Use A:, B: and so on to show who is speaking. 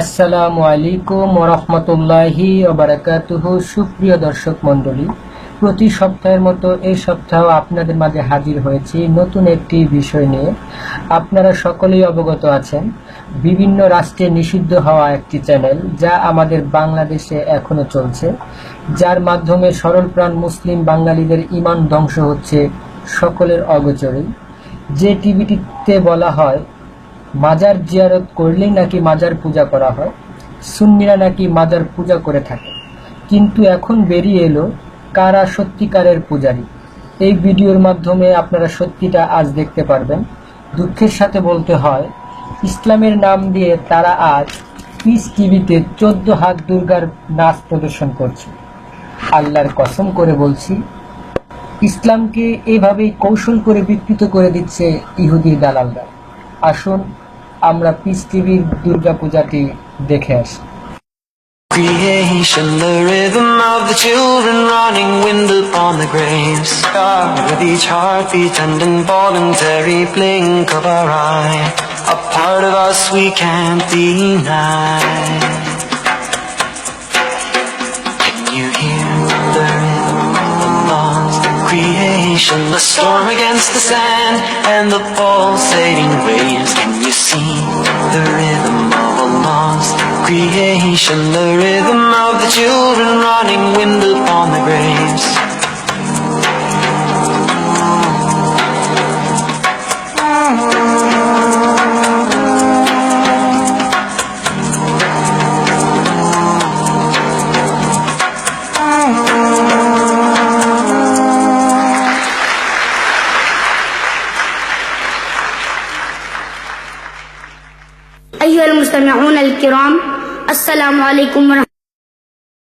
A: আসসালামু আলাইকুম ওয়া রাহমাতুল্লাহি ওয়া বারাকাতুহু। সুপ্রিয় দর্শক মণ্ডলী, প্রতি সপ্তাহের মতো এই সপ্তাহেও আপনাদের মাঝে হাজির হয়েছি নতুন একটি বিষয় নিয়ে। আপনারা সকলেই অবগত আছেন, বিভিন্ন রাষ্ট্রে নিষিদ্ধ হওয়া একটি চ্যানেল যা আমাদের বাংলাদেশে এখনো চলছে, যার মাধ্যমে সরলপ্রাণ মুসলিম বাঙালিদের ঈমান ধ্বংস হচ্ছে সকলের অগোচরেই। যে টিভিটিতে বলা হয় মাজার জিয়ারত করলেই নাকি মাজার পূজা করা হয়, সুন্নিরা নাকি মাজার পূজা করে থাকে, কিন্তু এখন বেরিয়ে এলো কারা সত্যিকারের পূজারী। এই ভিডিওর মাধ্যমে আপনারা সত্যিটা আজ দেখতে পারবেন। দুঃখের সাথে বলতে হয়, ইসলামের নাম দিয়ে তারা আজ পিস টিভিতে 14 হাত দুর্গার নাচ প্রদর্শন করছে। আল্লাহর কসম করে বলছি, ইসলামকে এভাবেই কৌশল করে বিকৃত করে দিচ্ছে ইহুদি দালালরা। আসুন আমরা পিস টিভির দুর্গা পূজাটি দেখে আসি।
B: Creation, the rhythm of the children running, wind upon the graves. Star with each heartbeat and involuntary blink of our eye. A part of us we can't deny. Can you hear the rhythm of the lost creation? The storm against the sand and the pulsating waves. Can you see the rhythm of a lost creation? The rhythm of the children running, wind upon the graves.
C: أيها المستمعون الكرام، السلام عليكم ورحمة